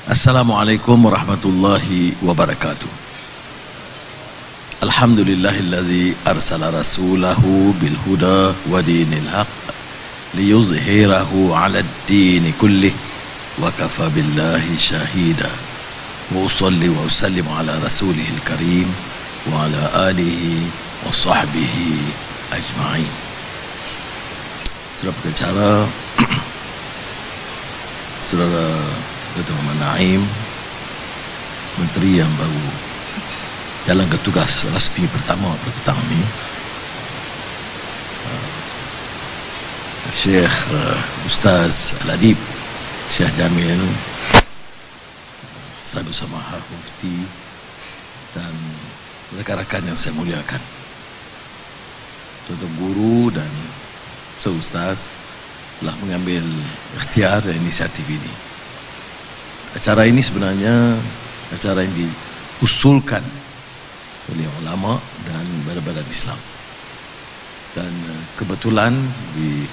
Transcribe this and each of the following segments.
Assalamualaikum warahmatullahi wabarakatuh. Alhamdulillahillazi arsala rasulahu bil huda wa dinil haq liyuzhirahu 'ala ad-din kullih wa kafa billahi shahida. Wa usalli wa usallimu ala rasulihil karim wa ala alihi wa sahbihi ajma'in. Saudara pengacara, Saudara Dr. Muhammad Naim, Menteri yang baru jalankan tugas rasmi pertama pada petang ini, Syekh Ustaz Al-Adib Syekh Jamil, saya bersama Hak Mufti dan rakan-rakan yang saya muliakan, tuan-tuan guru dan Ustaz telah mengambil ikhtiar dan inisiatif ini. Acara ini sebenarnya acara yang diusulkan oleh ulama dan badan-badan Islam, dan kebetulan di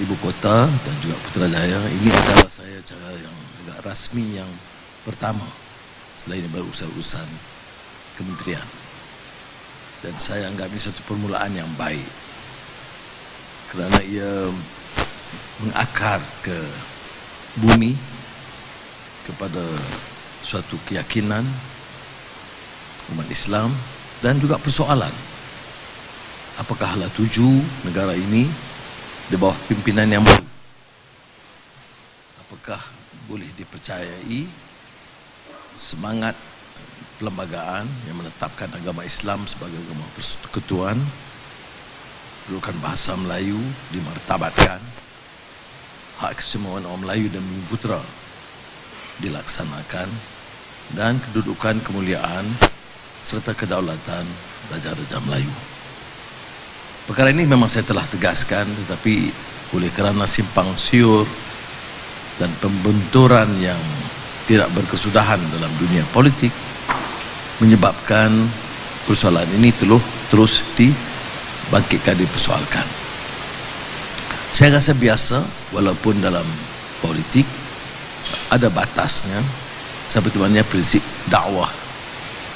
ibu kota dan juga Putrajaya ini adalah acara yang agak rasmi yang pertama selain berurusan kementerian, dan saya anggap ini satu permulaan yang baik kerana ia mengakar ke bumi kepada suatu keyakinan umat Islam dan juga persoalan apakah hala tuju negara ini di bawah pimpinan yang baru, apakah boleh dipercayai semangat perlembagaan yang menetapkan agama Islam sebagai agama persekutuan, kedudukan bahasa Melayu dimartabatkan, hak kesemuan orang Melayu dan Bumi Putra dilaksanakan, dan kedudukan kemuliaan serta kedaulatan Raja-Raja Melayu. Perkara ini memang saya telah tegaskan, tetapi oleh kerana simpang siur dan pembenturan yang tidak berkesudahan dalam dunia politik menyebabkan persoalan ini terus dibangkitkan, dipersoalkan. Saya rasa biasa, walaupun dalam politik ada batasnya, seperti mana prinsip dakwah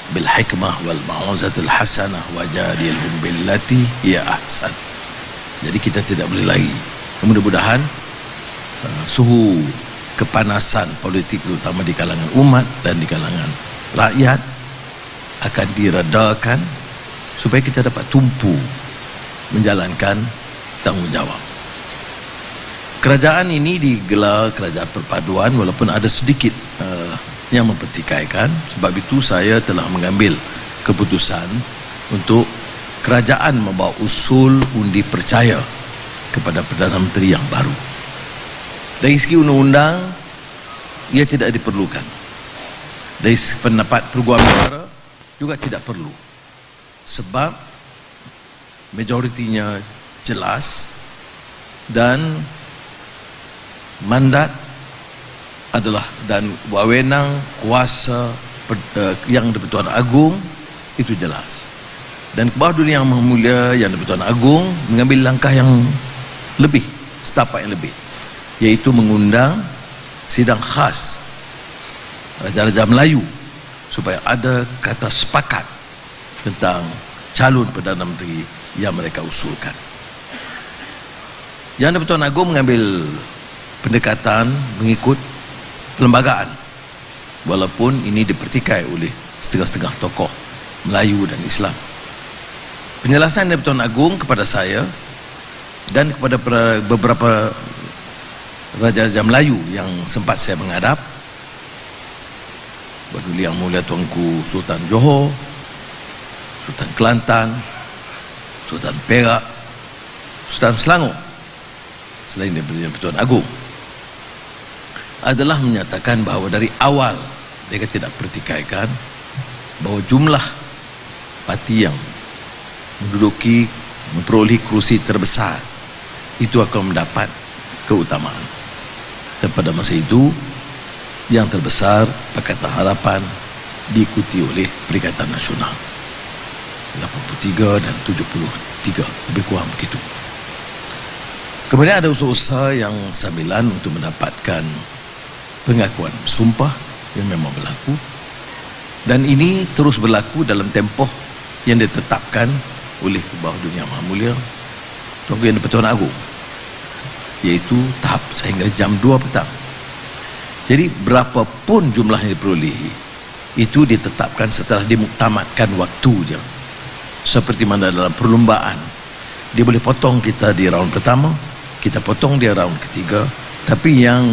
bil hikmah wal mau'izatil hasanah wajadilhum billati hiya ahsan. Jadi kita tidak boleh lari. Mudah-mudahan suhu kepanasan politik terutama di kalangan umat dan di kalangan rakyat akan diredakan supaya kita dapat tumpu menjalankan tanggungjawab. Kerajaan ini digelar kerajaan perpaduan walaupun ada sedikit yang mempertikaikan. Sebab itu saya telah mengambil keputusan untuk kerajaan membawa usul undi percaya kepada Perdana Menteri yang baru. Dari segi undang-undang ia tidak diperlukan. Dari pendapat Perguruan Negara juga tidak perlu, sebab majoritinya jelas dan mandat adalah dan wewenang kuasa yang di-Pertuan Agong itu jelas, dan Kebawah Dunia Yang Maha Mulia yang di-Pertuan Agong mengambil langkah yang lebih, setapak yang lebih, iaitu mengundang sidang khas Raja-Raja Melayu supaya ada kata sepakat tentang calon Perdana Menteri yang mereka usulkan. Yang di-Pertuan Agong mengambil pendekatan mengikut perlembagaan, walaupun ini dipertikai oleh setengah-setengah tokoh Melayu dan Islam. Penjelasan dari Pertuan Agong kepada saya dan kepada beberapa Raja-Raja Melayu yang sempat saya menghadap, Baduli Yang Mulia Tuanku Sultan Johor, Sultan Kelantan, Sultan Perak, Sultan Selangor, selain daripada Pertuan Agong, adalah menyatakan bahawa dari awal mereka tidak pertikaikan bahawa jumlah parti yang memperoleh kursi terbesar itu akan mendapat keutamaan, dan pada masa itu yang terbesar Pakatan Harapan diikuti oleh Perikatan Nasional 83 dan 73, lebih kurang begitu. Kemudian ada usaha-usaha yang sambilan untuk mendapatkan pengakuan sumpah yang memang berlaku, dan ini terus berlaku dalam tempoh yang ditetapkan oleh Kebawah Dunia Maha Mulia Tuanku Yang di-Pertuan Agong, yaitu tahap sehingga jam 2 petang. Jadi berapapun jumlah yang diperolehi itu ditetapkan setelah dimuktamadkan waktunya. Seperti mana dalam perlombaan, dia boleh potong kita di round pertama, kita potong dia round ketiga, tapi yang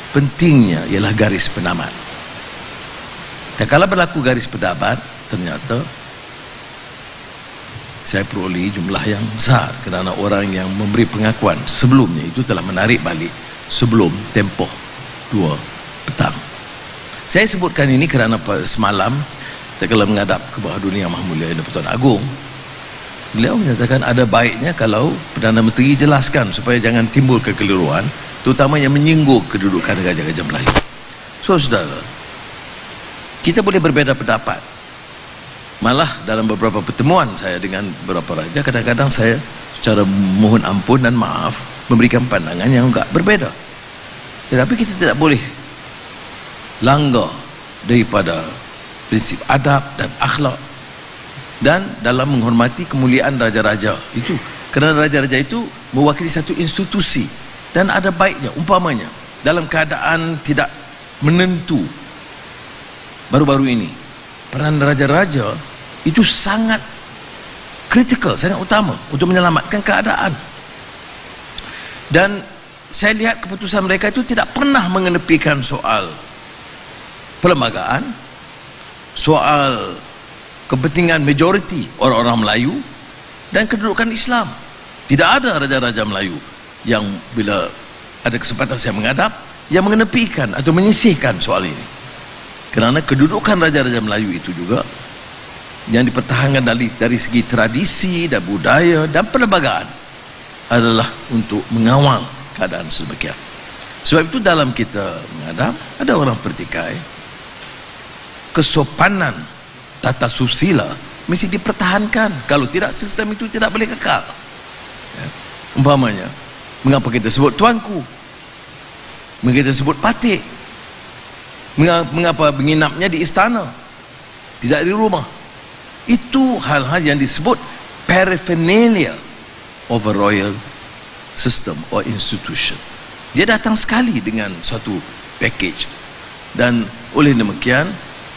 pentingnya ialah garis penamat. Dan kalau berlaku garis penamat, ternyata saya peroleh jumlah yang besar kerana orang yang memberi pengakuan sebelumnya itu telah menarik balik sebelum tempoh 2 petang. Saya sebutkan ini kerana semalam kalau menghadap ke Bawah Dunia Maha Mulia Yang di-Pertuan Agong, beliau menyatakan ada baiknya kalau Perdana Menteri jelaskan supaya jangan timbul kekeliruan, terutama yang menyinggung kedudukan Gajah-Gajah Melayu. So saudara, kita boleh berbeza pendapat. Malah dalam beberapa pertemuan saya dengan beberapa raja, kadang-kadang saya secara mohon ampun dan maaf memberikan pandangan yang enggak berbeza. Tetapi kita tidak boleh langgar daripada prinsip adab dan akhlak, dan dalam menghormati kemuliaan raja-raja itu, kerana raja-raja itu mewakili satu institusi, dan ada baiknya umpamanya dalam keadaan tidak menentu baru-baru ini, peran raja-raja itu sangat kritikal, sangat utama untuk menyelamatkan keadaan. Dan saya lihat keputusan mereka itu tidak pernah mengenepikan soal perlembagaan, soal kepentingan majoriti orang-orang Melayu dan kedudukan Islam. Tidak ada raja-raja Melayu yang bila ada kesempatan saya menghadap yang mengenepikan atau menyisihkan soal ini, kerana kedudukan raja-raja Melayu itu juga yang dipertahankan dari segi tradisi dan budaya dan perlembagaan adalah untuk mengawal keadaan sedemikian. Sebab itu dalam kita menghadap, ada orang pertikai kesopanan tata susila mesti dipertahankan, kalau tidak sistem itu tidak boleh kekal. Ya. Umpamanya, mengapa kita sebut tuanku, mengapa kita sebut patik, mengapa menginapnya di istana tidak di rumah. Itu hal-hal yang disebut paraphernalia of a royal system or institution. Dia datang sekali dengan suatu package, dan oleh demikian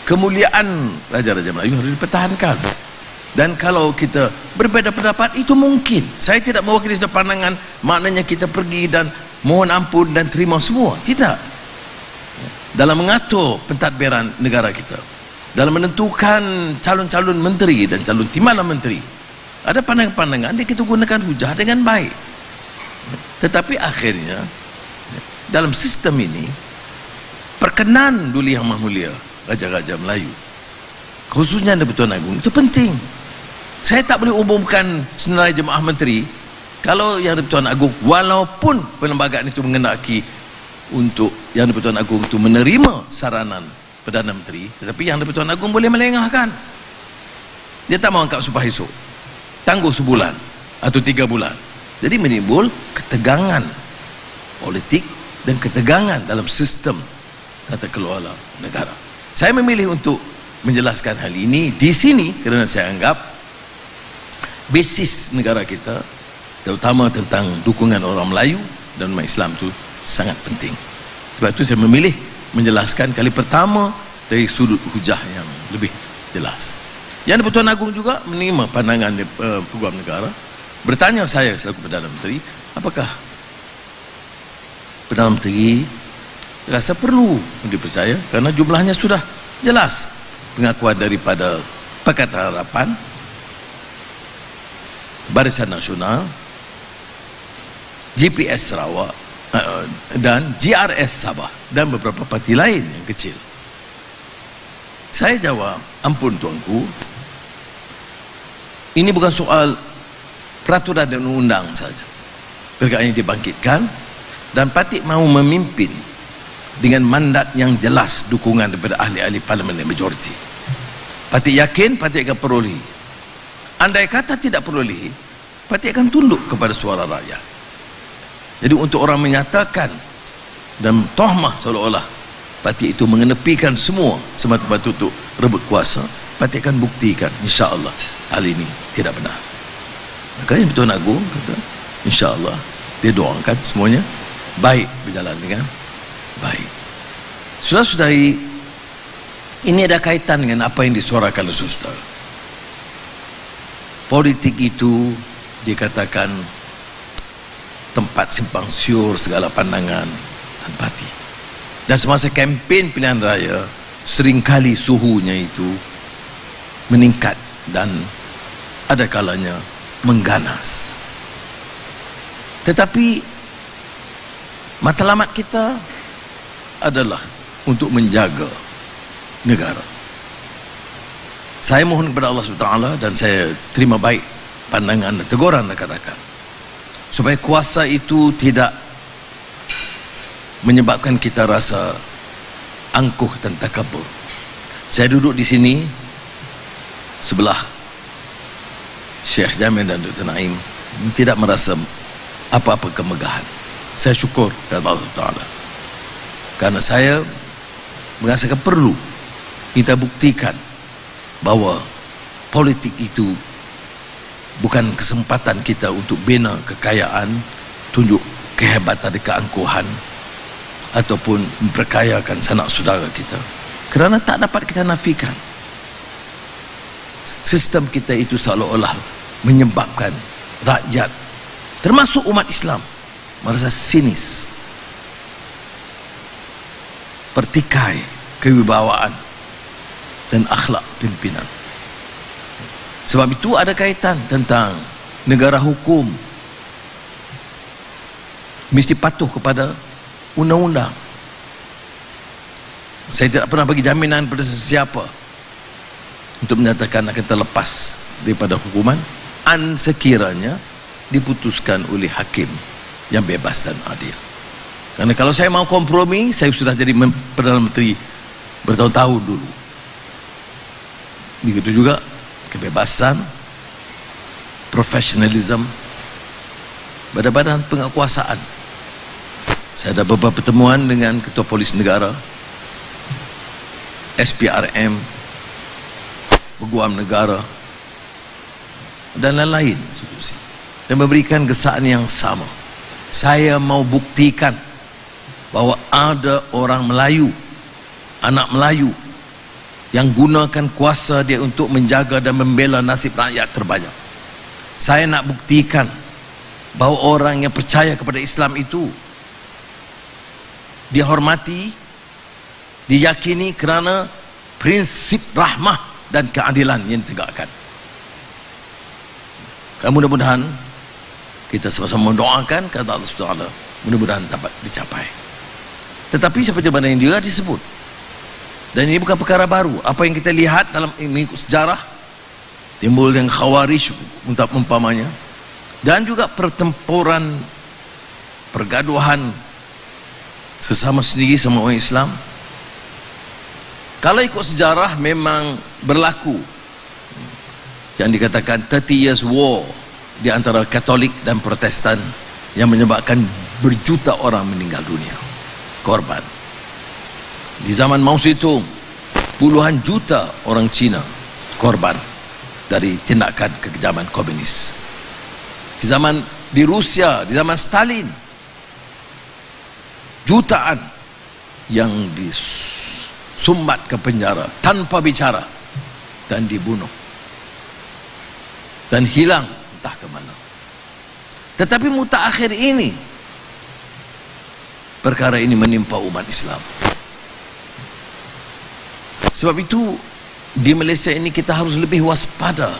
kemuliaan raja-raja Melayu harus dipertahankan. Dan kalau kita berbeza pendapat, itu mungkin. Saya tidak mewakili satu pandangan maknanya kita pergi dan mohon ampun dan terima semua. Tidak. Dalam mengatur pentadbiran negara kita, dalam menentukan calon-calon menteri dan calon timbalan menteri, ada pandangan-pandangan yang kita gunakan hujah dengan baik. Tetapi akhirnya dalam sistem ini, perkenan dulu Yang Maha Mulia Raja-Raja Melayu, khususnya Yang di-Pertuan Agong, itu penting. Saya tak boleh umumkan senarai jemaah menteri kalau Yang di-Pertuan Agong, walaupun perlembagaan itu mengenaki untuk Yang di-Pertuan Agong itu menerima saranan Perdana Menteri, tetapi Yang di-Pertuan Agong boleh melengahkan. Dia tak mahu angkat sumpah esok, tangguh sebulan atau 3 bulan. Jadi menimbul ketegangan politik dan ketegangan dalam sistem tata kelola negara. Saya memilih untuk menjelaskan hal ini di sini kerana saya anggap basis negara kita, terutama tentang dukungan orang Melayu dan umat Islam, itu sangat penting. Sebab itu saya memilih menjelaskan kali pertama dari sudut hujah yang lebih jelas. Yang di-Pertuan Agong juga menerima pandangan Peguam Negara, bertanya saya selaku Perdana Menteri, apakah Perdana Menteri rasa perlu dipercaya kerana jumlahnya sudah jelas. Pengakuan daripada Pakatan Harapan, Barisan Nasional, GPS Sarawak dan GRS Sabah dan beberapa parti lain yang kecil. Saya jawab, ampun tuanku, ini bukan soal peraturan dan undang saja. Perkara ini dibangkitkan dan parti mahu memimpin dengan mandat yang jelas dukungan daripada ahli-ahli parlimen dan majoriti. Parti yakin parti akan peroleh. Andai kata tidak peroleh, parti akan tunduk kepada suara rakyat. Jadi untuk orang menyatakan dan tohmah seolah-olah parti itu mengenepikan semua semata-mata untuk rebut kuasa, parti akan buktikan insya-Allah hal ini tidak benar. Makanya Pertuan Agong kata insya-Allah dia doakan semuanya baik berjalan dengan baik. Saudara-saudari, ini ada kaitan dengan apa yang disuarakan oleh saudara. Politik itu dikatakan tempat simpang siur segala pandangan dan parti. Dan semasa kempen pilihan raya, seringkali suhunya itu meningkat dan ada kalanya mengganas. Tetapi matlamat kita adalah untuk menjaga negara. Saya mohon kepada Allah SWT dan saya terima baik pandangan dan teguran rakan-rakan supaya kuasa itu tidak menyebabkan kita rasa angkuh dan takabur. Saya duduk di sini sebelah Syekh Jamil dan Dr. Naim, tidak merasa apa-apa kemegahan. Saya syukur kepada Allah Taala karena saya merasakan perlu kita buktikan bahawa politik itu bukan kesempatan kita untuk bina kekayaan, tunjuk kehebatan dan keangkuhan ataupun memperkayakan sanak saudara kita, kerana tak dapat kita nafikan sistem kita itu seolah-olah menyebabkan rakyat termasuk umat Islam merasa sinis, pertikai kewibawaan dan akhlak pimpinan. Sebab itu ada kaitan tentang negara hukum mesti patuh kepada undang-undang. Saya tidak pernah bagi jaminan pada sesiapa untuk menyatakan akan terlepas daripada hukuman sekiranya diputuskan oleh hakim yang bebas dan adil. Karena kalau saya mau kompromi, saya sudah jadi Perdana Menteri bertahun-tahun dulu. Begitu juga kebebasan, profesionalisme, badan-badan penguasaan. Saya ada beberapa pertemuan dengan Ketua Polis Negara, SPRM, Peguam Negara dan lain-lain institusi, dan memberikan kesan yang sama. Saya mau buktikan bahawa ada orang Melayu, anak Melayu yang gunakan kuasa dia untuk menjaga dan membela nasib rakyat terbanyak. Saya nak buktikan bahawa orang yang percaya kepada Islam itu dihormati, diyakini kerana prinsip rahmah dan keadilan yang ditegakkan. Dan mudah-mudahan kita sama-sama mendoakan kata Allah SWT, mudah-mudahan dapat dicapai. Tetapi seperti mana yang juga disebut, dan ini bukan perkara baru, apa yang kita lihat dalam mengikut sejarah, timbul yang Khawarij untuk umpamanya, dan juga pertempuran, pergaduhan sesama sendiri sama orang Islam. Kalau ikut sejarah memang berlaku yang dikatakan 30 years war di antara Katolik dan Protestan yang menyebabkan berjuta orang meninggal dunia, korban. Di zaman Mao Zedong puluhan juta orang Cina korban dari tindakan kekejaman komunis. Di Rusia, di zaman Stalin, jutaan yang disumbat ke penjara tanpa bicara dan dibunuh dan hilang entah ke mana. Tetapi mutakhir ini, perkara ini menimpa umat Islam. Sebab itu di Malaysia ini kita harus lebih waspada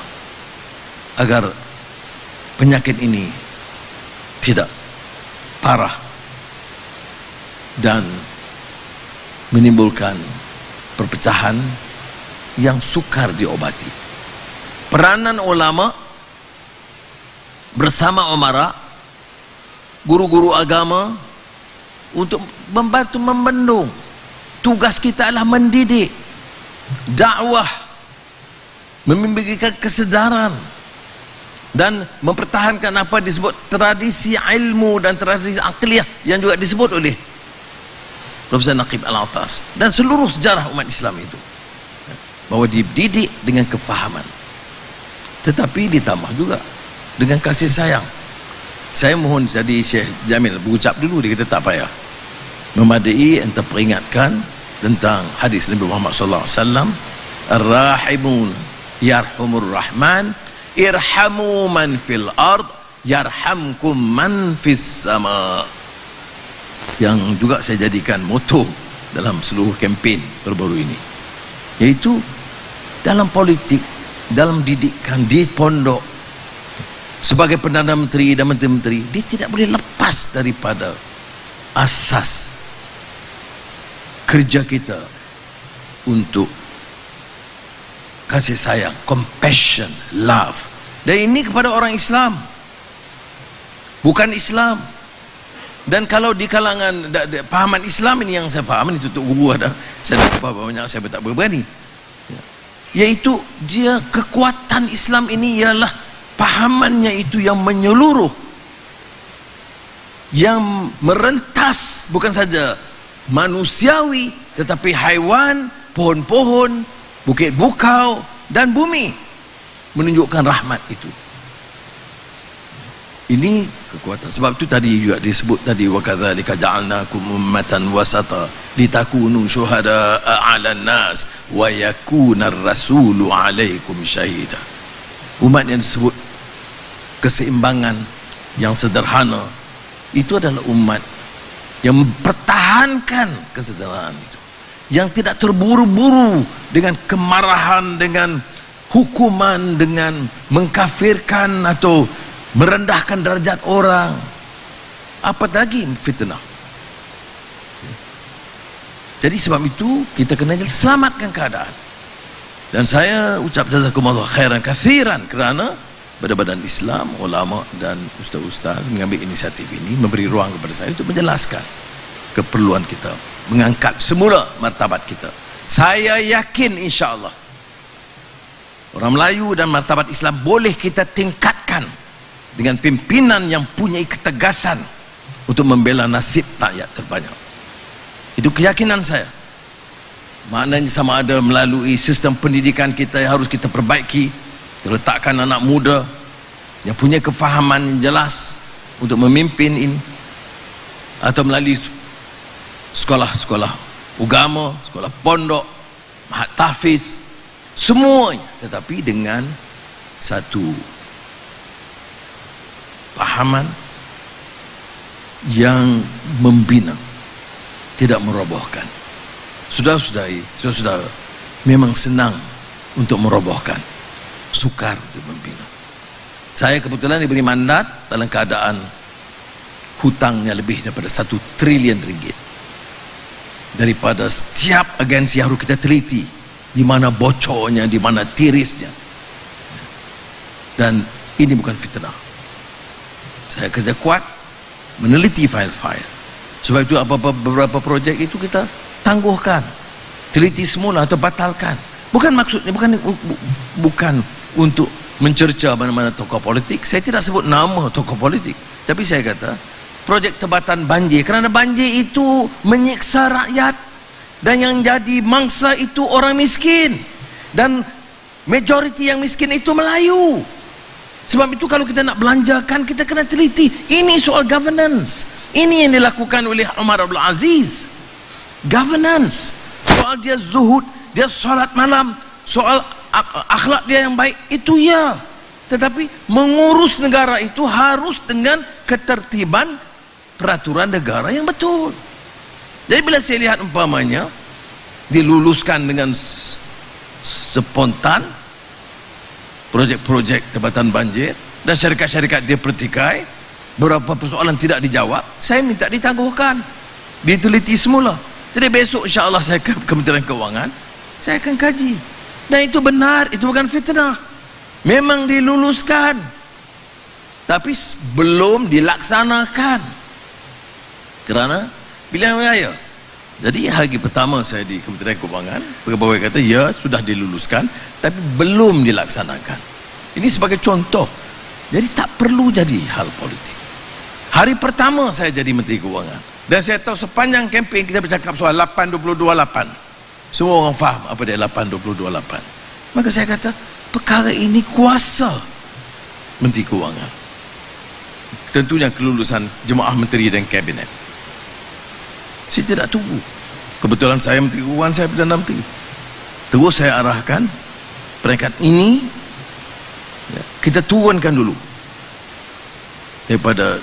agar penyakit ini tidak parah dan menimbulkan perpecahan yang sukar diobati. Peranan ulama bersama umara, guru-guru agama untuk membantu membendung. Tugas kita adalah mendidik, dakwah, memberikan kesedaran dan mempertahankan apa disebut tradisi ilmu dan tradisi akliyah yang juga disebut oleh Profesor Naqib Al-Atas dan seluruh sejarah umat Islam itu, bahwa dididik dengan kefahaman, tetapi ditambah juga dengan kasih sayang. Saya mohon jadi Syekh Jamil berucap dulu, dia kata tak payah, memadai ente peringatkan tentang hadis Nabi Muhammad sallallahu alaihi wasallam, ar-rahimun yarhamur rahman irhamu man fil ard yarhamkum man fis sama, yang juga saya jadikan moto dalam seluruh kempen baru-baru ini, yaitu dalam politik, dalam didikan, di pondok, sebagai Perdana Menteri dan Menteri-Menteri, dia tidak boleh lepas daripada asas kerja kita untuk kasih sayang, compassion, love. Dan ini kepada orang Islam, bukan Islam. Dan kalau di kalangan pahaman Islam ini yang saya faham, ini tutup guru ada, saya dah faham banyak, saya tak berani, yaitu dia kekuatan Islam ini ialah pahamannya itu yang menyeluruh, yang merentas bukan saja manusiawi tetapi haiwan, pohon-pohon, bukit bukau dan bumi, menunjukkan rahmat itu. Ini kekuatan. Sebab itu tadi juga disebut tadi, wa kadzalika ja'alnakum ummatan wasata litakunu syuhada'a 'alan nas wa yakuna ar-rasulu 'alaikum syahida. Umat yang disebut keseimbangan yang sederhana itu adalah umat yang mempertahankan kesederhanaan itu, yang tidak terburu-buru dengan kemarahan, dengan hukuman, dengan mengkafirkan atau merendahkan derajat orang, apa lagi fitnah. Jadi sebab itu kita kena selamatkan keadaan. Dan saya ucap jazakumullah khairan kathiran kerana badan-badan Islam, ulama dan ustaz-ustaz mengambil inisiatif ini, memberi ruang kepada saya untuk menjelaskan keperluan kita, mengangkat semula martabat kita. Saya yakin insya-Allah orang Melayu dan martabat Islam boleh kita tingkatkan dengan pimpinan yang punya ketegasan untuk membela nasib rakyat terbanyak. Itu keyakinan saya. Maknanya sama ada melalui sistem pendidikan kita yang harus kita perbaiki, letakkan anak muda yang punya kefahaman yang jelas untuk memimpin ini, atau melalui sekolah-sekolah agama, sekolah pondok, mahat tahfiz, semuanya, tetapi dengan satu pahaman yang membina, tidak merobohkan. Saudara-saudari, saudara-saudara, memang senang untuk merobohkan, sukar untuk membina. Saya kebetulan diberi mandat dalam keadaan hutangnya lebih daripada 1 triliun ringgit. Daripada setiap agensi harus kita teliti di mana bocornya, di mana tirisnya. Dan ini bukan fitnah. Saya kerja kuat meneliti file-file. Sebab itu beberapa projek itu kita tangguhkan, teliti semula atau batalkan. Bukan maksudnya, bukan untuk mencerca mana-mana tokoh politik. Saya tidak sebut nama tokoh politik, tapi saya kata projek tebatan banjir, kerana banjir itu menyiksa rakyat, dan yang jadi mangsa itu orang miskin, dan majoriti yang miskin itu Melayu. Sebab itu kalau kita nak belanjakan, kita kena teliti. Ini soal governance. Ini yang dilakukan oleh Umar Abdul Aziz. Governance. Soal dia zuhud, dia solat malam, soal akhlak dia yang baik, itu ya. Tetapi mengurus negara itu harus dengan ketertiban peraturan negara yang betul. Jadi bila saya lihat umpamanya diluluskan dengan spontan projek-projek tebatan banjir dan syarikat-syarikat dia pertikai, beberapa persoalan tidak dijawab, saya minta ditangguhkan, diteliti semula. Jadi besok insya-Allah saya ke Kementerian Keuangan, saya akan kaji. Dan itu benar, itu bukan fitnah. Memang diluluskan, tapi belum dilaksanakan kerana pilihan raya. Jadi hari pertama saya di Kementerian Keuangan, pegawai kata ya sudah diluluskan tapi belum dilaksanakan. Ini sebagai contoh. Jadi tak perlu jadi hal politik. Hari pertama saya jadi Menteri Keuangan, Dan saya tahu sepanjang kempen kita bercakap soal 8-22-8. Semua orang faham apa dia 8-22-8. Maka saya kata, perkara ini kuasa Menteri Kewangan. Tentunya kelulusan jemaah menteri dan kabinet. Saya tidak tunggu. Kebetulan saya Menteri Kewangan, saya Perdana Menteri. Terus saya arahkan peringkat ini, ya, kita turunkan dulu. Daripada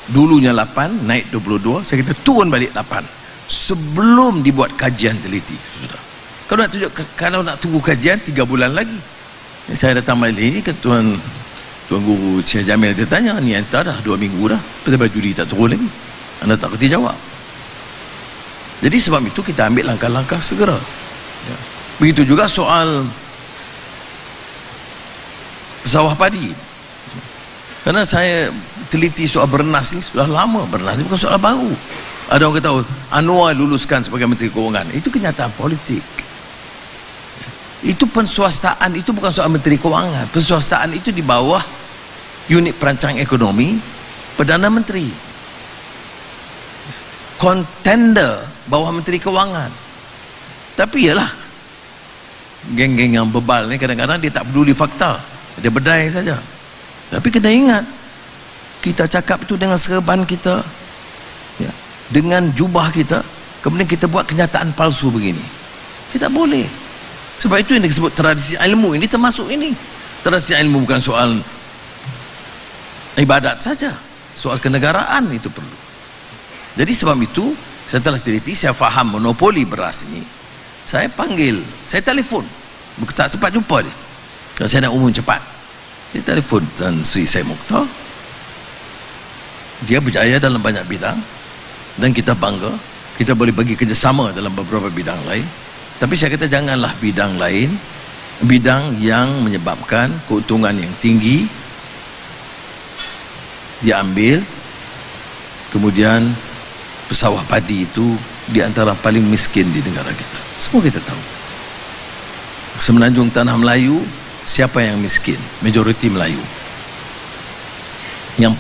dulunya 8 naik 22, saya kata turun balik 8 sebelum dibuat kajian teliti. Sudah. Kalau nak tunggu kajian 3 bulan lagi, saya datang balik ke Tuan Guru Syekh Jamil, dia tanya, ni entah dah 2 minggu dah, kenapa judi tak turun lagi, anda tak kerti jawab. Jadi sebab itu kita ambil langkah-langkah segera, ya. Begitu juga soal pesawah padi, karena saya teliti soal bernas ni sudah lama. Bernas ni bukan soal baru. Ada orang kata, Anwar luluskan sebagai Menteri Kewangan. Itu kenyataan politik. Itu penswastaan, itu bukan soal Menteri Kewangan. Penswastaan itu di bawah unit perancang ekonomi Perdana Menteri. Kontender bawah Menteri Kewangan. Tapi yalah, geng-geng yang bebal ni kadang-kadang dia tak peduli fakta, dia berdai saja. Tapi kena ingat, kita cakap itu dengan serban kita, ya, dengan jubah kita, kemudian kita buat kenyataan palsu begini. Tidak boleh. Sebab itu yang disebut tradisi ilmu ini termasuk ini. Tradisi ilmu bukan soal ibadat saja, soal kenegaraan itu perlu. Jadi sebab itu, setelah teliti, saya faham monopoli beras ini. Saya panggil, saya telefon, tak sempat jumpa dia, kalau saya nak umum cepat. Saya telefon Tan Sri Syed Mokhtar. Dia berjaya dalam banyak bidang dan kita bangga kita boleh bagi kerjasama dalam beberapa bidang lain. Tapi saya kata janganlah bidang lain, bidang yang menyebabkan keuntungan yang tinggi diambil, kemudian pesawah padi itu di antara paling miskin di negara kita. Semua kita tahu. Semenanjung Tanah Melayu, siapa yang miskin? Majoriti Melayu. Yang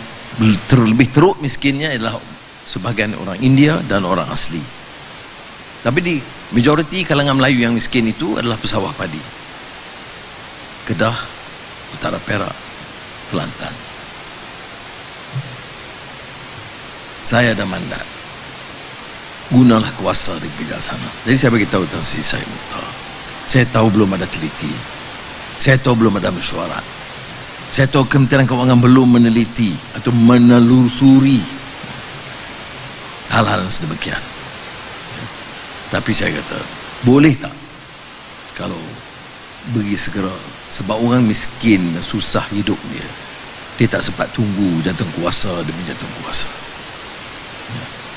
terlebih teruk miskinnya adalah sebahagian orang India dan orang asli. Tapi di majoriti kalangan Melayu yang miskin itu adalah pesawah padi. Kedah, Utara Perak, Kelantan. Saya ada mandat, gunalah kuasa di bidang sana. Jadi saya beritahu Tan Sri Syed Mokhtar, saya tahu belum ada teliti, saya tahu belum ada mesyuarat, saya tahu Kementerian Kewangan belum meneliti atau menelusuri hal-hal yang sedemikian. Tapi saya kata, boleh tak kalau bagi segera, sebab orang miskin susah hidup dia tak sempat tunggu jantung kuasa demi jantung kuasa.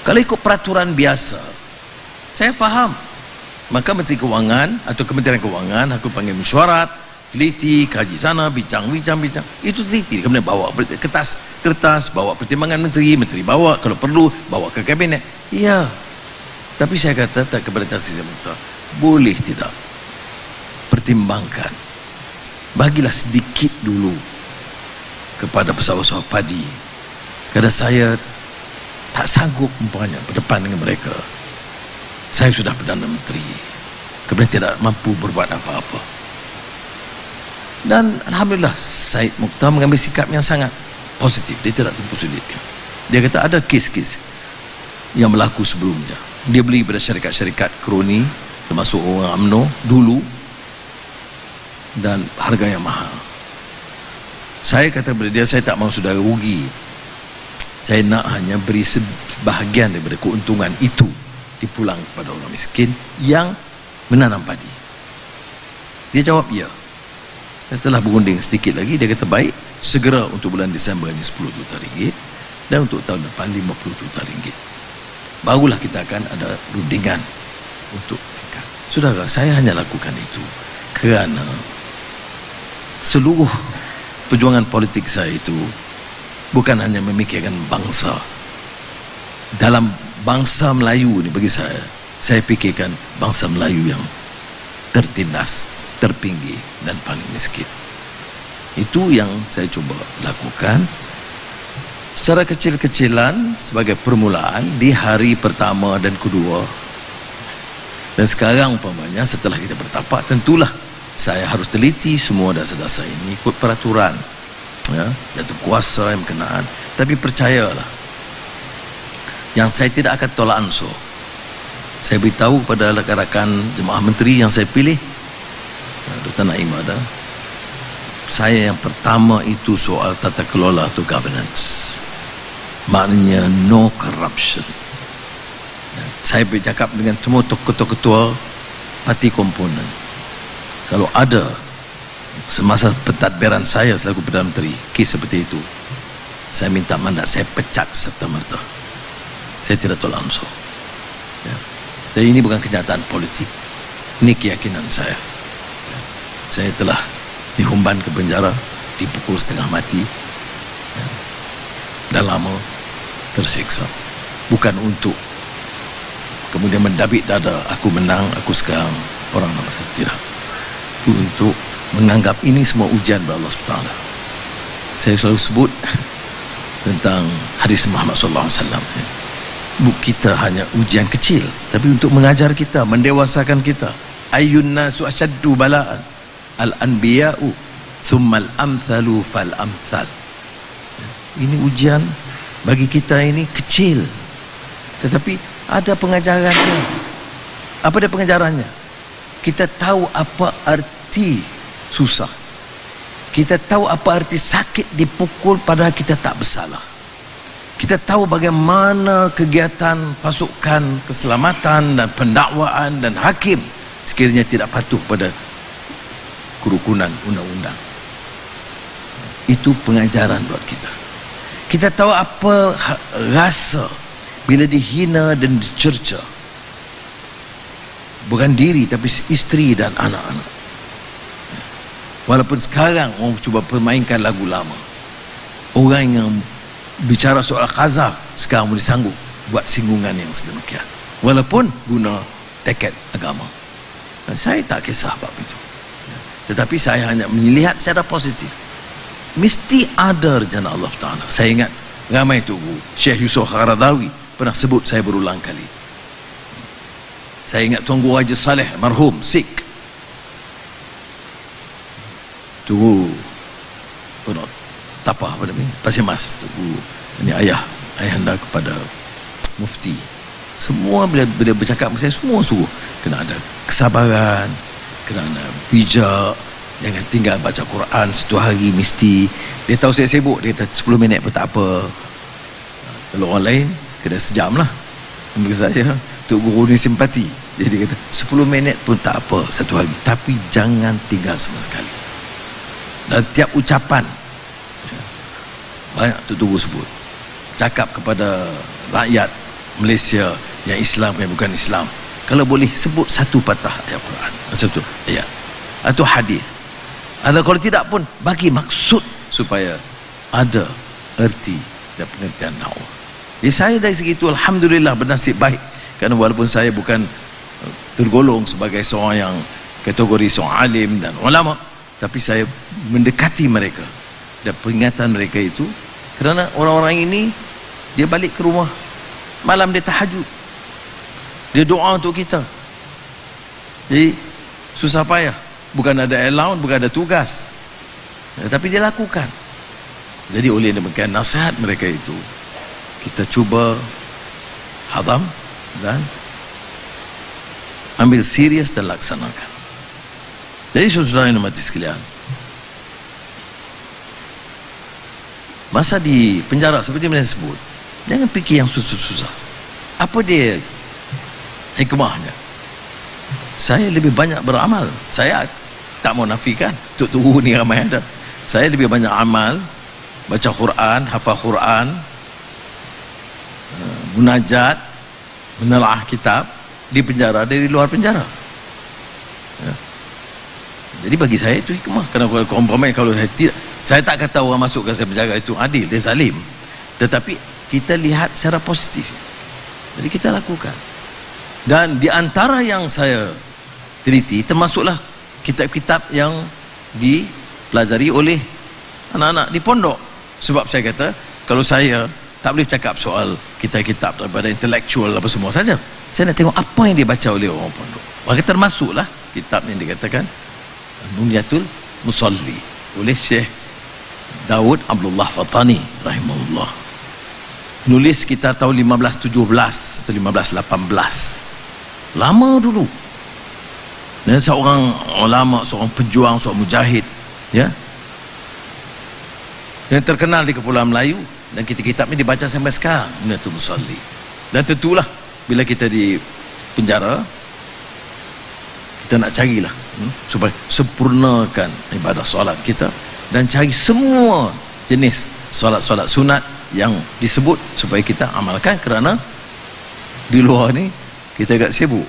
Kalau ikut peraturan biasa, saya faham, maka Menteri Kewangan atau Kementerian Kewangan aku panggil mesyuarat, teliti, kaji sana, bincang, itu teliti, kemudian bawa kertas, bawa pertimbangan menteri bawa, kalau perlu bawa ke kabinet. Iya, tapi saya kata tak kepada Tan Sri Syed Mokhtar, boleh tidak pertimbangkan, bagilah sedikit dulu kepada pesawat-pesawat padi, kerana saya tak sanggup umpamanya berdepan dengan mereka. Saya sudah Perdana Menteri, kemudian tidak mampu berbuat apa-apa. Dan Alhamdulillah Syed Mokhtar mengambil sikap yang sangat positif. Dia tidak tumpu sulit. Dia kata ada kes-kes yang berlaku sebelumnya, dia beli pada syarikat-syarikat kroni termasuk orang UMNO dulu dan harga yang mahal. Saya kata kepada dia, saya tak mahu saudara rugi, saya nak hanya beri sebahagian daripada keuntungan itu dipulang kepada orang miskin yang menanam padi. Dia jawab ya. Setelah berunding sedikit lagi, dia kata baik, segera untuk bulan Disember ini 10 juta ringgit dan untuk tahun depan 50 juta ringgit. Barulah kita akan ada rundingan untuk tingkat. Saudara, saya hanya lakukan itu kerana seluruh perjuangan politik saya itu bukan hanya memikirkan bangsa. Dalam bangsa Melayu ni, bagi saya pikirkan bangsa Melayu yang tertindas, terpinggir dan paling miskin. Itu yang saya cuba lakukan secara kecil-kecilan sebagai permulaan di hari pertama dan kedua. Dan sekarang umpamanya setelah kita bertapak, tentulah saya harus teliti semua dasar-dasar ini ikut peraturan, ya, jatuh kuasa yang berkenaan. Tapi percayalah, yang saya tidak akan tolak ansur. Saya beritahu kepada rakan-rakan jemaah menteri yang saya pilih, Dr. Naim ada, saya yang pertama itu soal tata kelola atau governance, maknanya no corruption. Saya bercakap dengan semua ketua-ketua parti komponen, kalau ada semasa pentadbiran saya selaku Perdana Menteri kes seperti itu, saya minta mandat, saya pecat serta-merta. Saya tidak tolak ansur, ya. Dan ini bukan kenyataan politik, ini keyakinan saya. Saya telah dihumban ke penjara, dipukul setengah mati, ya, dah lama tersiksa, bukan untuk kemudian mendabik dada aku menang, aku sekarang orang nomor satu. Tidak, itu untuk menganggap ini semua ujian dari Allah SWT. Saya selalu sebut tentang hadis Muhammad SAW, kita hanya ujian kecil, tapi untuk mengajar kita, mendewasakan kita. Ayyun nasu asyaddu bala'an al-anbiya'u thummal amthalu fal amthal. Ini ujian bagi kita ini kecil, tetapi ada pengajarannya. Apa dia pengajarannya? Kita tahu apa arti susah, kita tahu apa arti sakit dipukul padahal kita tak bersalah. Kita tahu bagaimana kegiatan pasukan keselamatan dan pendakwaan dan hakim sekiranya tidak patuh pada kerukunan undang-undang. Itu pengajaran buat kita. Kita tahu apa rasa bila dihina dan dicerca, bukan diri tapi isteri dan anak-anak. Walaupun sekarang orang cuba permainkan lagu lama, orang yang bicara soal qazaf sekarang boleh sanggup buat singgungan yang sedemikian, walaupun guna teket agama. Dan saya tak kisah bab itu, tetapi saya hanya melihat secara positif. Mesti ada rencana Allah Ta'ala. Saya ingat ramai tu Syekh Yusof Qaradawi pernah sebut saya berulang kali. Saya ingat Tuan Guru Haji Saleh marhum Sikh tu pernah tapah pada ni Pasir Mas, tu ini ayahanda kepada mufti. Semua bila bercakap dengan saya, semua suruh kena ada kesabaran, kena ada bijak, jangan tinggal baca Quran satu hari mesti. Dia tahu saya sibuk, dia kata 10 minit pun tak apa. Kalau orang lain kena sejam lah. Bagi saya Tok Guru ni simpati, jadi dia kata 10 minit pun tak apa satu hari, tapi jangan tinggal sama sekali. Dan tiap ucapan, banyak Tok Guru sebut, cakap kepada rakyat Malaysia yang Islam yang bukan Islam, kalau boleh sebut satu patah ayat Quran, satu ayat atau hadis, atau kalau tidak pun bagi maksud supaya ada erti dan pengertian dakwah. Jadi saya dari segi itu alhamdulillah bernasib baik, kerana walaupun saya bukan tergolong sebagai seorang yang kategori seorang alim dan ulama, tapi saya mendekati mereka dan peringatan mereka itu, kerana orang-orang ini dia balik ke rumah malam, dia tahajud, dia doa untuk kita. Jadi susah payah, bukan ada allowance, bukan ada tugas, tapi dia lakukan. Jadi oleh demikian nasihat mereka itu kita cuba hadam dan ambil serius dan laksanakan. Jadi saudara yang mati sekalian, masa di penjara seperti yang saya sebut, jangan fikir yang susah-susah. Apa dia hikmahnya? Saya lebih banyak beramal. Saya tak mau nafikan, Tok Guru ni ramai ada. Saya lebih banyak amal, baca Quran, hafal Quran, munajat, menelaah kitab di penjara dari luar penjara, ya. Jadi bagi saya itu hikmah. Kerana kompromi, kalau saya tak kata orang masuk ke penjara itu adil, dia zalim, tetapi kita lihat secara positif, jadi kita lakukan. Dan di antara yang saya teliti termasuklah kitab-kitab yang dipelajari oleh anak-anak di pondok. Sebab saya kata kalau saya tak boleh cakap soal kitab-kitab daripada intelektual apa semua saja. Saya nak tengok apa yang dibaca oleh orang pondok. Maka termasuklah kitab yang dikatakan Nunyatul Musalli oleh Syekh Daud Abdullah Fatani rahimahullah. Nulis kita tahun 1517 atau 1518. Lama dulu. Dan seorang ulama, seorang pejuang, seorang mujahid, ya, yang terkenal di Kepulauan Melayu, dan kitab ini dibaca sampai sekarang, Nunyatul Musalli. Dan tentulah bila kita di penjara, kita nak carilah supaya sempurnakan ibadah solat kita dan cari semua jenis solat-solat sunat yang disebut supaya kita amalkan, kerana di luar ni kita agak sibuk,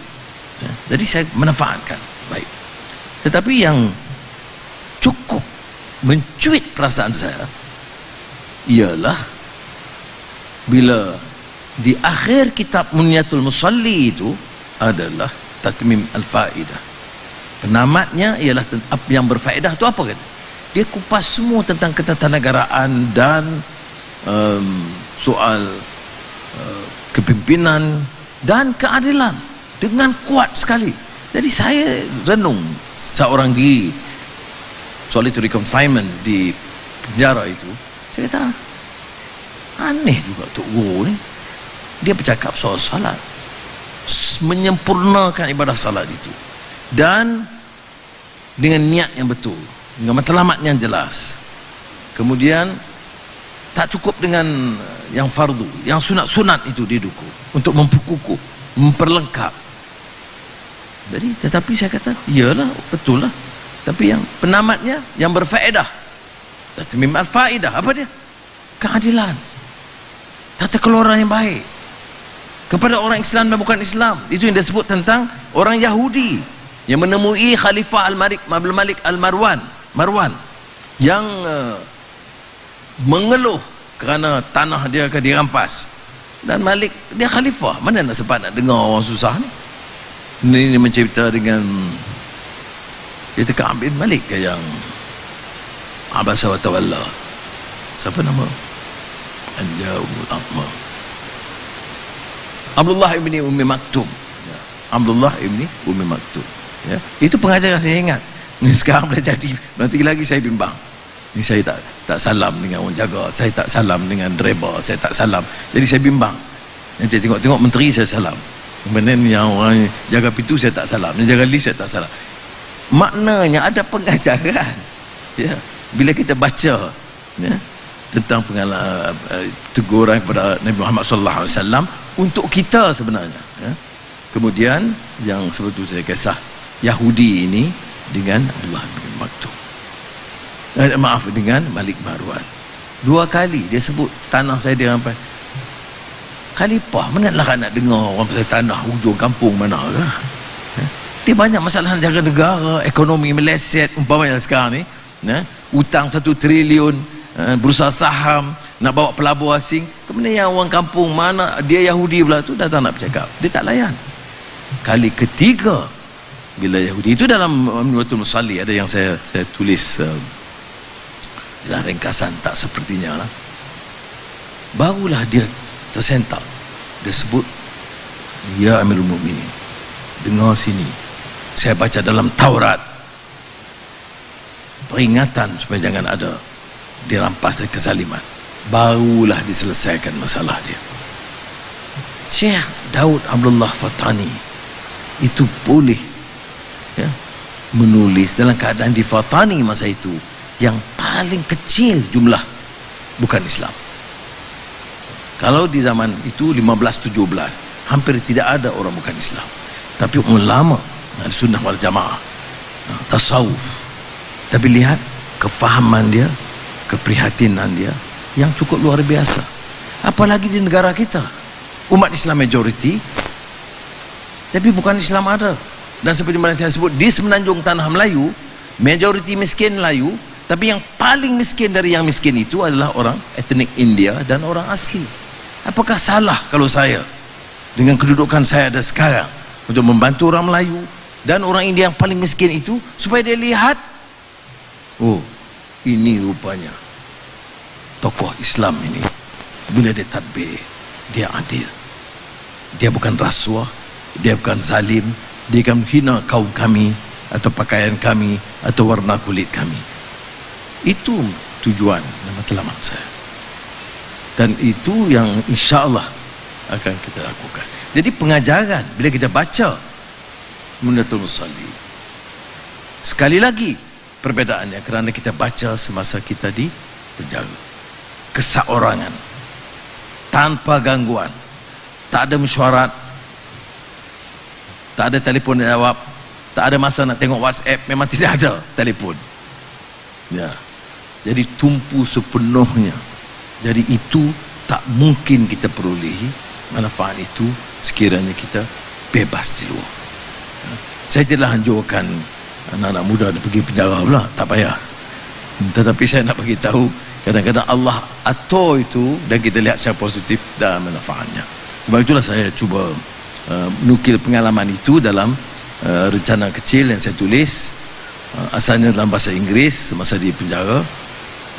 ya. Jadi saya memanfaatkan baik. Tetapi yang cukup mencuit perasaan saya ialah bila di akhir kitab Nunyatul Musalli itu adalah Tatmim Al-Faidah. Penamatnya ialah yang berfaedah itu apa kan? Dia kupas semua tentang ketatanegaraan dan soal kepimpinan dan keadilan dengan kuat sekali. Jadi saya renung seorang di solitary confinement di penjara itu, saya kata aneh juga Tok Guru ni, dia bercakap soal salat, menyempurnakan ibadah salat itu dan dengan niat yang betul, dengan matlamat yang jelas. Kemudian tak cukup dengan yang fardu, yang sunat-sunat itu didukung untuk memperkukuh, memperlengkap. Jadi tetapi saya kata iyalah, betul lah, tapi yang penamatnya yang berfaedah, Tatmim Al-Faidah, apa dia? Keadilan, tata kelola yang baik kepada orang Islam dan bukan Islam. Itu yang disebut tentang orang Yahudi yang menemui Khalifah Abdul Malik Marwan yang mengeluh kerana tanah dia akan dirampas, dan Malik dia khalifah, mana nak sempat nak dengar orang susah ni. Ini mencerita dengan dia Ka'ab bin Malik yang Abasa wa Tawalla, siapa nama Anjaul Aqma, Abdullah ibni Ummi Maktum, ya. Abdullah ibni Ummi Maktum, ya. Itu pengajaran saya ingat. Ni sekarang dah jadi, nanti lagi saya bimbang. Ni saya tak salam dengan orang jaga, saya tak salam dengan driver, saya tak salam. Jadi saya bimbang. Nanti tengok menteri saya salam. Kemudian yang orang jaga pintu saya tak salam, yang jaga lift saya tak salam. Maknanya ada pengajaran, ya. Bila kita baca, ya, tentang pengalaman teguran kepada Nabi Muhammad SAW untuk kita sebenarnya, ya. Kemudian yang sebetulnya saya kisah Yahudi ini dengan Abdullah bin Maktum, dengan Malik Marwan, 2 kali dia sebut tanah saya dirampas. Khalifah mana lah nak dengar orang pasal tanah hujung kampung mana lah, ya? Dia banyak masalah jaga negara, ekonomi meleset umpamanya sekarang ni, ya? Hutang 1 triliun, bursa saham, nak bawa pelabur asing. Kemudian yang orang kampung mana dia Yahudi pula tu datang nak bercakap, dia tak layan. Kali ketiga bila Yahudi itu dalam Nunyatul Musalli ada yang saya tulis dalam ringkasan, tak sepertinya lah, barulah dia tersentak. Dia sebut, ya Amirul Mukminin, dengar sini, saya baca dalam Taurat peringatan supaya jangan ada dirampas dan kezaliman. Barulah diselesaikan masalah dia. Syekh Daud Abdullah Fatani itu boleh, ya, menulis dalam keadaan di Fatani masa itu yang paling kecil jumlah bukan Islam. Kalau di zaman itu 1517 hampir tidak ada orang bukan Islam, tapi ulama Sunnah wal Jamaah, tasawuf. Tapi lihat kefahaman dia, keprihatinan dia yang cukup luar biasa. Apalagi di negara kita, umat Islam majoriti, tapi bukan Islam ada. Dan seperti mana saya sebut, di semenanjung tanah Melayu majoriti miskin Melayu, tapi yang paling miskin dari yang miskin itu adalah orang etnik India dan orang asli. Apakah salah kalau saya dengan kedudukan saya ada sekarang untuk membantu orang Melayu dan orang India yang paling miskin itu supaya dia lihat, oh ini rupanya tokoh Islam ini bila dia tadbir, dia adil. Dia bukan rasuah, dia bukan zalim, dia akan menghina kaum kami atau pakaian kami atau warna kulit kami. Itu tujuan dan matlamat saya, dan itu yang insya-Allah akan kita lakukan. Jadi pengajaran bila kita baca Munyatul Musalli, sekali lagi perbedaannya kerana kita baca semasa kita di penjara, keseorangan, tanpa gangguan, tak ada mesyuarat, tak ada telefon jawab, tak ada masa nak tengok WhatsApp, memang tidak ada telefon. Ya. Jadi tumpu sepenuhnya. Jadi itu tak mungkin kita perolehi manfaat itu sekiranya kita bebas di luar. Saya tidak anjurkan anak-anak muda nak pergi penjara pula, tak payah. Tetapi saya nak bagi tahu kadang-kadang Allah atur itu dan kita lihat secara positif dan manfaatnya. Sebab itulah saya cuba menukil pengalaman itu dalam rencana kecil yang saya tulis, asalnya dalam bahasa Inggeris semasa di penjara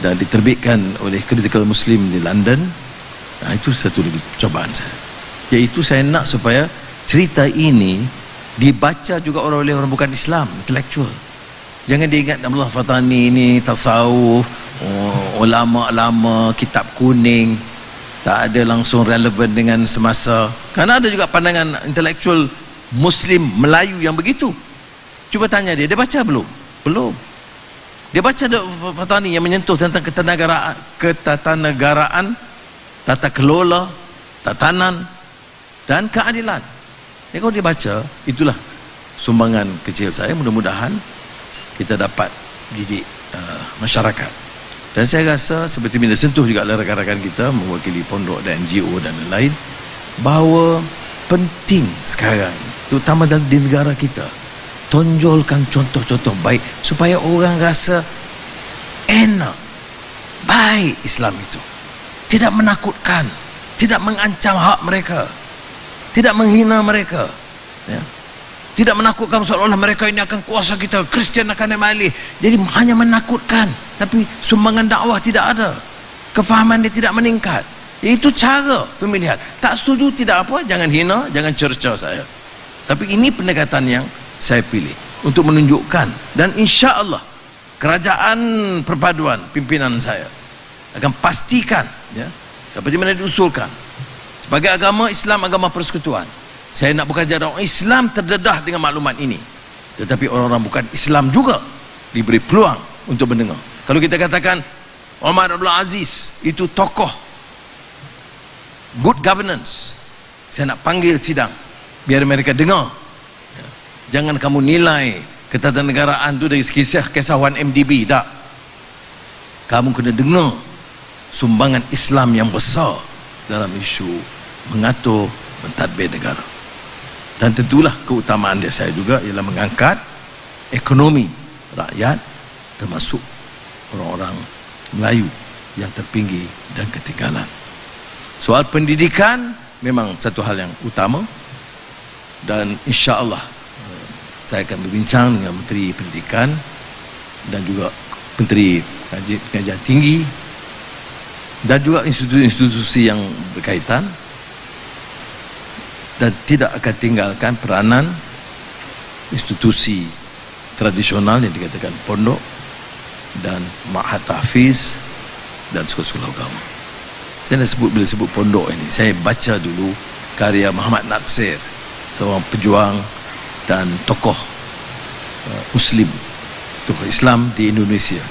dan diterbitkan oleh Critical Muslim di London. Itu satu lagi cubaan saya, iaitu saya nak supaya cerita ini dibaca juga oleh orang bukan Islam, intelektual. Jangan dia ingat Abdullah Fathani ini tasawuf, ulama-ulama kitab kuning, tak ada langsung relevan dengan semasa. Karena ada juga pandangan intelektual Muslim Melayu yang begitu. Cuba tanya dia baca belum? Belum. Dia baca Fathani yang menyentuh tentang ketatanegaraan, tata kelola, tatanan dan keadilan. Kalau dia baca, itulah sumbangan kecil saya. Mudah-mudahan kita dapat didik masyarakat. Dan saya rasa seperti bila sentuh juga oleh rakan-rakan kita mewakili pondok dan NGO dan lain-lain, bahawa penting sekarang, terutama di negara kita, tonjolkan contoh-contoh baik supaya orang rasa enak, baik Islam itu. Tidak menakutkan, tidak mengancam hak mereka, tidak menghina mereka, ya. Tidak menakutkan seolah-olah mereka ini akan kuasa kita, Kristian akan dimalih. Jadi hanya menakutkan, tapi sumbangan dakwah tidak ada, kefahaman dia tidak meningkat. Itu cara pemilihan. Tak setuju tidak apa, jangan hina, jangan cerca saya. Tapi ini pendekatan yang saya pilih untuk menunjukkan, dan insya Allah kerajaan perpaduan pimpinan saya akan pastikan, ya, seperti mana diusulkan, sebagai agama Islam, agama persekutuan. Saya nak bekerja dengan orang Islam terdedah dengan maklumat ini, tetapi orang-orang bukan Islam juga diberi peluang untuk mendengar. Kalau kita katakan Omar Abdul Aziz itu tokoh good governance, saya nak panggil sidang biar mereka dengar. Jangan kamu nilai ketatanegaraan itu dari kisah 1MDB, tak. Kamu kena dengar sumbangan Islam yang besar dalam isu mengatur mentadbir negara. Dan tentulah keutamaan dia saya juga ialah mengangkat ekonomi rakyat, termasuk orang-orang Melayu yang terpinggir dan ketinggalan. Soal pendidikan memang satu hal yang utama, dan insya-Allah saya akan berbincang dengan Menteri Pendidikan dan juga Menteri Pengajian Tinggi dan juga institusi-institusi yang berkaitan, dan tidak akan tinggalkan peranan institusi tradisional yang dikatakan pondok dan ma'had tahfiz dan sekolah-sekolah agama. Saya nak sebut, bila sebut pondok ini, saya baca dulu karya Muhammad Natsir, seorang pejuang dan tokoh Muslim, tokoh Islam di Indonesia.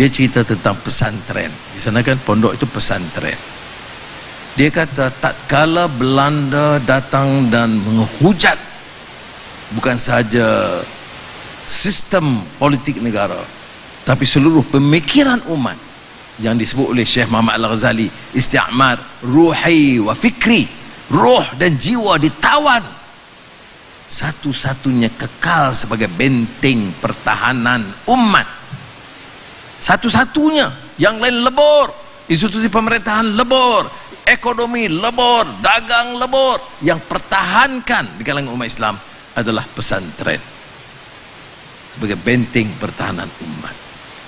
Dia cerita tentang pesantren. Di sana kan pondok itu pesantren. Dia kata tatkala Belanda datang dan menghujat bukan sahaja sistem politik negara, tapi seluruh pemikiran umat yang disebut oleh Syekh Muhammad Al-Ghazali, isti'mar ruhi wa fikri, roh dan jiwa ditawan. Satu-satunya kekal sebagai benteng pertahanan umat, satu-satunya, yang lain lebur, institusi pemerintahan lebur, ekonomi lebur, dagang lebur, yang pertahankan di kalangan umat Islam adalah pesantren sebagai benteng pertahanan umat.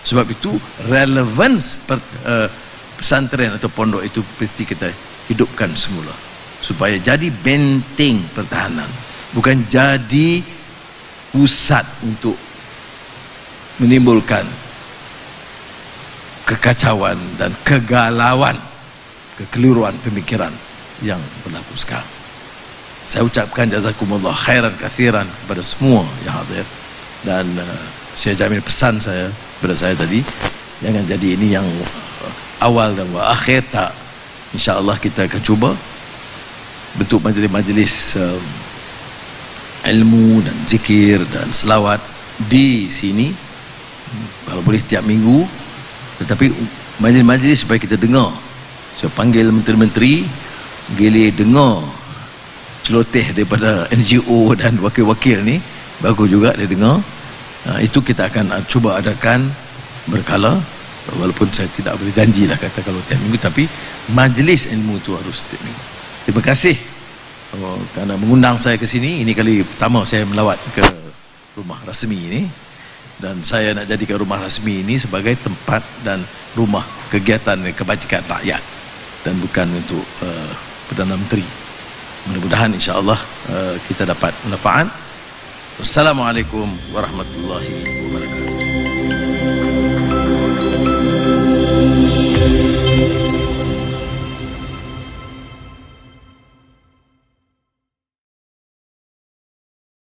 Sebab itu relevans pesantren atau pondok itu mesti kita hidupkan semula supaya jadi benteng pertahanan, bukan jadi pusat untuk menimbulkan kekacauan dan kegalauan, kekeliruan pemikiran yang berlaku sekarang. Saya ucapkan jazakumullah khairan kathiran kepada semua yang hadir, dan saya jamin pesan saya kepada saya tadi, jangan jadi ini yang awal dan akhir, tak. InsyaAllah kita akan cuba bentuk majlis-majlis ilmu dan zikir dan selawat di sini, kalau boleh tiap minggu, tetapi majlis-majlis supaya kita dengar. Saya panggil menteri-menteri, gile dengar celoteh daripada NGO dan wakil-wakil ni, bagus juga dia dengar. Itu kita akan cuba adakan berkala, walaupun saya tidak boleh janjilah kata kalau tiap minggu, tapi majlis ilmu itu harus tiap minggu. Terima kasih kerana mengundang saya ke sini. Ini kali pertama saya melawat ke rumah rasmi ini, dan saya nak jadikan rumah rasmi ini sebagai tempat dan rumah kegiatan kebajikan rakyat dan bukan untuk Perdana Menteri. Mudah-mudahan insya-Allah kita dapat manfaat. Wassalamualaikum warahmatullahi wabarakatuh.